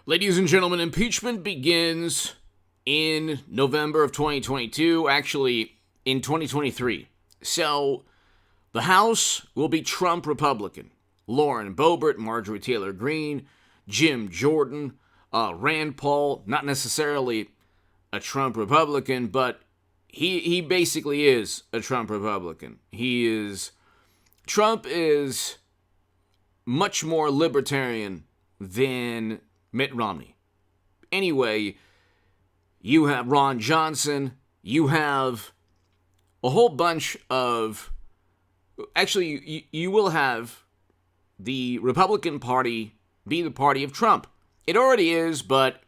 Ladies and gentlemen, impeachment begins in November of 2022, actually in 2023. So the House will be Trump Republican. Lauren Boebert, Marjorie Taylor Greene, Jim Jordan, Rand Paul, not necessarily a Trump Republican, but he basically is a Trump Republican. Trump is much more libertarian than Mitt Romney. Anyway, you have Ron Johnson, you have a whole bunch of... Actually, you will have the Republican Party be the party of Trump. It already is, but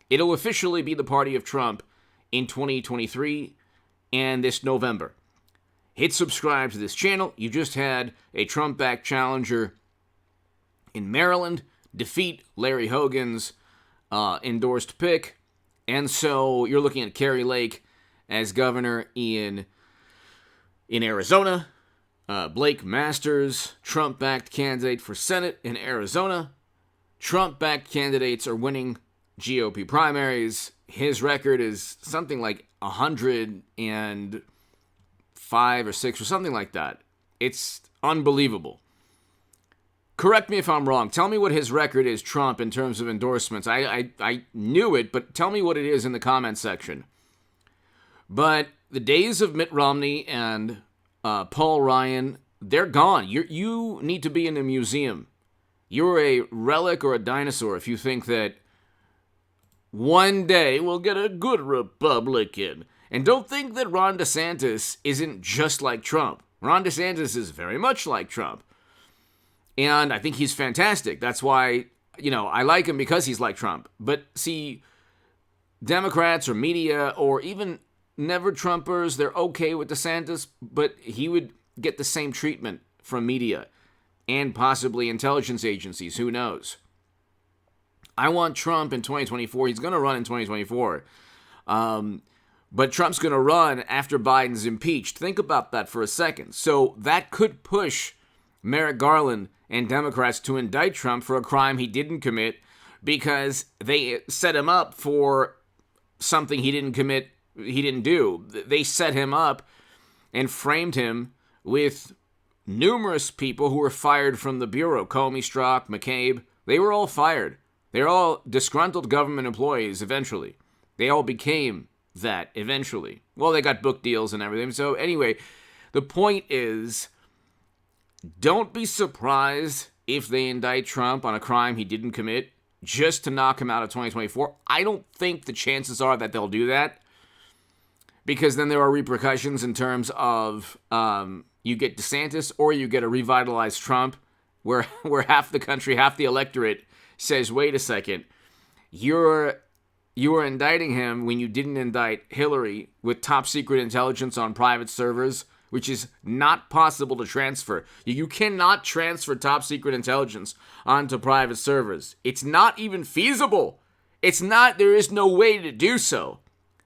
it'll officially be the party of Trump in 2023 and this November. Hit subscribe to this channel. You just had a Trump-backed challenger in Maryland defeat Larry Hogan's endorsed pick. And so you're looking at Kari Lake as governor in Arizona. Blake Masters, Trump-backed candidate for Senate in Arizona. Trump-backed candidates are winning GOP primaries. His record is something like 105 or 6 or something like that. It's unbelievable. Correct me if I'm wrong. Tell me what his record is, Trump, in terms of endorsements. I knew it, but tell me what it is in the comments section. But the days of Mitt Romney and Paul Ryan, they're gone. You need to be in a museum. You're a relic or a dinosaur if you think that one day we'll get a good Republican. And don't think that Ron DeSantis isn't just like Trump. Ron DeSantis is very much like Trump. And I think he's fantastic. That's why, I like him because he's like Trump. But see, Democrats or media or even never Trumpers, they're okay with DeSantis, but he would get the same treatment from media and possibly intelligence agencies. Who knows? I want Trump in 2024. He's going to run in 2024. But Trump's going to run after Biden's impeached. Think about that for a second. So that could push Merrick Garland and Democrats to indict Trump for a crime he didn't commit because they set him up for something he didn't commit, he didn't do. They set him up and framed him with numerous people who were fired from the Bureau. Comey, Strzok, McCabe, they were all fired. They're all disgruntled government employees eventually. They all became that eventually. Well, they got book deals and everything. So anyway, the point is, don't be surprised if they indict Trump on a crime he didn't commit just to knock him out of 2024. I don't think the chances are that they'll do that because then there are repercussions in terms of you get DeSantis or you get a revitalized Trump where half the country, half the electorate says, wait a second, you were indicting him when you didn't indict Hillary with top secret intelligence on private servers, which is not possible to transfer. You cannot transfer top secret intelligence onto private servers. It's not even feasible. There is no way to do so.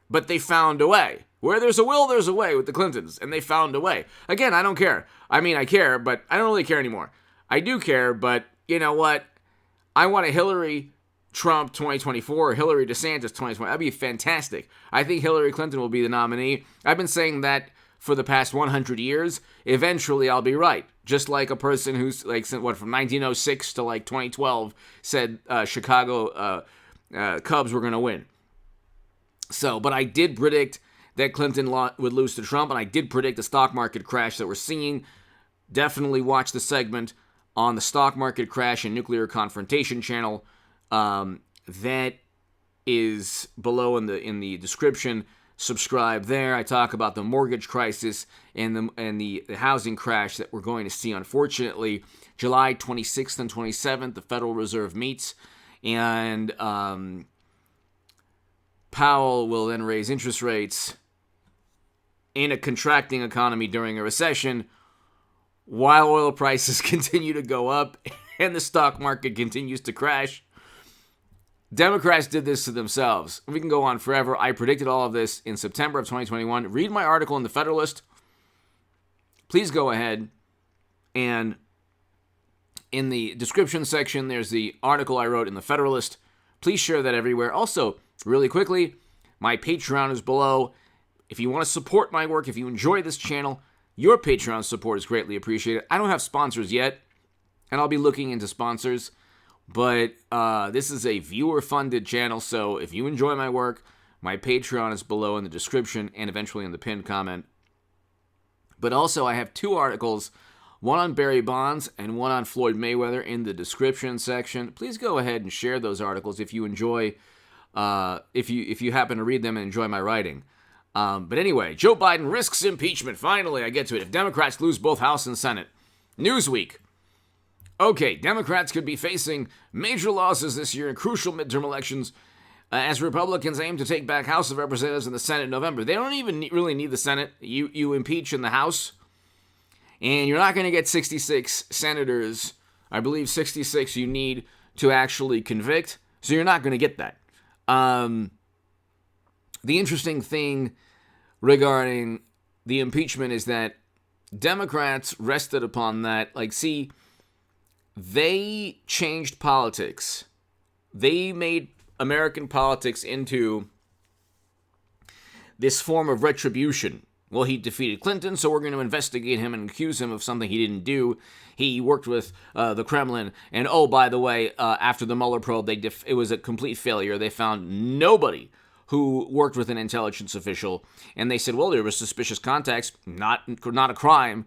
But they found a way. Where there's a will, there's a way with the Clintons, and they found a way. Again, I don't care. I mean, I care, but I don't really care anymore. I do care, but you know what? I want a Hillary Trump 2024 or Hillary DeSantis 2020. That'd be fantastic. I think Hillary Clinton will be the nominee. I've been saying that for the past 100 years. Eventually, I'll be right. Just like a person who's from 1906 to 2012 said Chicago Cubs were going to win. So, but I did predict that Clinton would lose to Trump, and I did predict the stock market crash that we're seeing. Definitely watch the segment on the stock market crash and nuclear confrontation channel. That is below in the description. Subscribe there. I talk about the mortgage crisis and the housing crash that we're going to see, unfortunately. July 26th and 27th, the Federal Reserve meets, and Powell will then raise interest rates in a contracting economy during a recession while oil prices continue to go up and the stock market continues to crash. Democrats did this to themselves. We can go on forever. I predicted all of this in September of 2021. Read my article in the Federalist. Please go ahead and in the description section, there's the article I wrote in the Federalist. Please share that everywhere. Also, really quickly, my Patreon is below. If you want to support my work, if you enjoy this channel, your Patreon support is greatly appreciated. I don't have sponsors yet, and I'll be looking into sponsors, but this is a viewer-funded channel, so if you enjoy my work, my Patreon is below in the description and eventually in the pinned comment. But also, I have 2 articles, one on Barry Bonds and one on Floyd Mayweather in the description section. Please go ahead and share those articles if you enjoy, if you happen to read them and enjoy my writing. But anyway, Joe Biden risks impeachment. Finally, I get to it. If Democrats lose both House and Senate. Newsweek. Okay, Democrats could be facing major losses this year in crucial midterm elections as Republicans aim to take back House of Representatives and the Senate in November. They don't even really need the Senate. You impeach in the House, and you're not going to get 66 senators. I believe 66 you need to actually convict, so you're not going to get that. The interesting thing regarding the impeachment is that Democrats rested upon that. They changed politics. They made American politics into this form of retribution. Well, he defeated Clinton, so we're going to investigate him and accuse him of something he didn't do. He worked with the Kremlin. And, oh, by the way, after the Mueller probe, it was a complete failure. They found nobody who worked with an intelligence official. And they said, well, there were suspicious contacts, not a crime.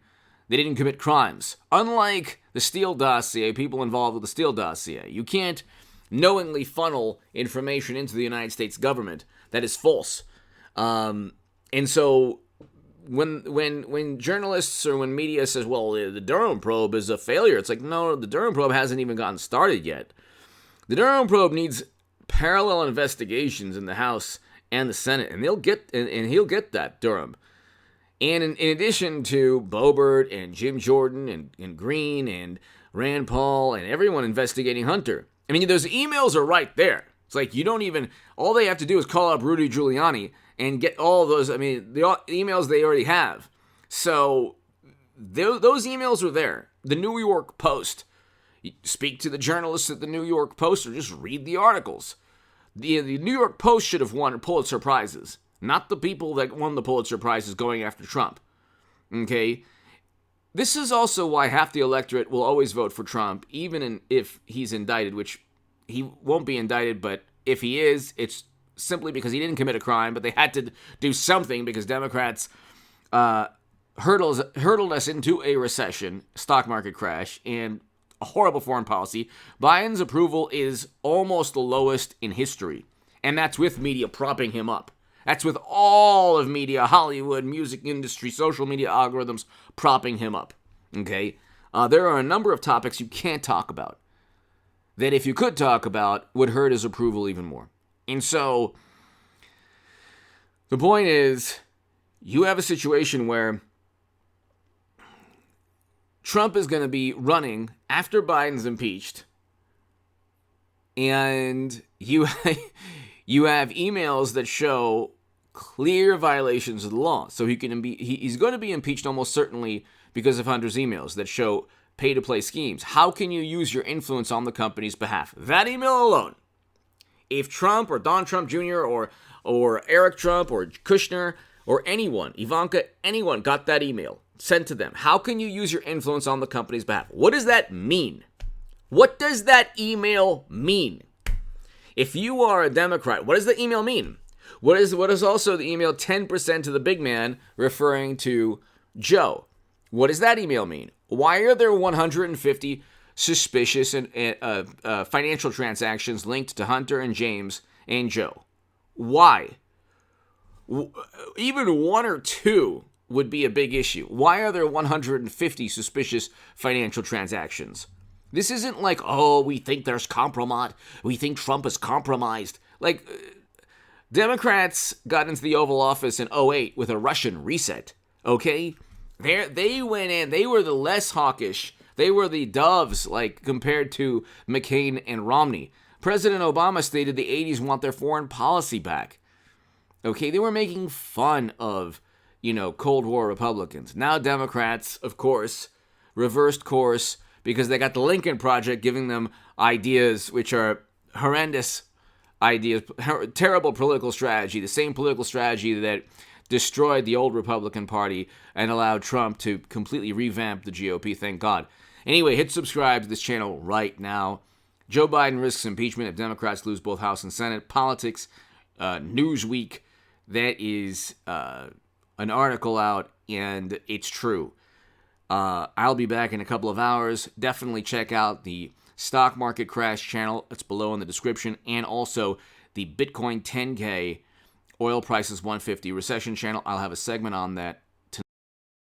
They didn't commit crimes. Unlike the Steele dossier, people involved with the Steele dossier. You can't knowingly funnel information into the United States government that is false. And so when journalists or when media says, well, the Durham probe is a failure, it's like, no, the Durham probe hasn't even gotten started yet. The Durham probe needs parallel investigations in the House and the Senate, and he'll get that, Durham. And in addition to Boebert and Jim Jordan and Green and Rand Paul and everyone investigating Hunter, I mean, those emails are right there. It's like all they have to do is call up Rudy Giuliani and get all those, the emails they already have. So those emails are there. The New York Post. You speak to the journalists at the New York Post or just read the articles. The New York Post should have won Pulitzer Prizes, not the people that won the Pulitzer Prizes going after Trump. Okay? This is also why half the electorate will always vote for Trump, even if he's indicted, which he won't be indicted, but if he is, it's simply because he didn't commit a crime, but they had to do something because Democrats hurtled us into a recession, stock market crash, and a horrible foreign policy. Biden's approval is almost the lowest in history, and that's with media propping him up. That's with all of media, Hollywood, music industry, social media algorithms propping him up. Okay? There are a number of topics you can't talk about that if you could talk about would hurt his approval even more. And so the point is, you have a situation where Trump is going to be running after Biden's impeached, and you have emails that show clear violations of the law. So he's going to be impeached almost certainly because of Hunter's emails that show pay-to-play schemes. How can you use your influence on the company's behalf? That email alone. If Trump or Don Trump Jr. or Eric Trump or Kushner or anyone, Ivanka, anyone got that email sent to them, how can you use your influence on the company's behalf? What does that mean? What does that email mean? If you are a Democrat, what does the email mean? What is also the email 10% to the big man referring to Joe? What does that email mean? Why are there 150 suspicious and financial transactions linked to Hunter and James and Joe? Why? Even one or two would be a big issue. Why are there 150 suspicious financial transactions? This isn't like, oh, we think there's compromise. We think Trump is compromised. Like, Democrats got into the Oval Office in 2008 with a Russian reset, okay? They went in. They were the less hawkish. They were the doves, like, compared to McCain and Romney. President Obama stated the 80s want their foreign policy back. Okay, they were making fun of, Cold War Republicans. Now Democrats, of course, reversed course because they got the Lincoln Project giving them ideas which are horrendous ideas, terrible political strategy, the same political strategy that destroyed the old Republican Party and allowed Trump to completely revamp the GOP, thank God. Anyway, hit subscribe to this channel right now. Joe Biden risks impeachment if Democrats lose both House and Senate. Politics, Newsweek, that is an article out, and it's true. I'll be back in a couple of hours. Definitely check out the Stock Market Crash channel. It's below in the description. And also the Bitcoin 10K, oil prices 150 recession channel. I'll have a segment on that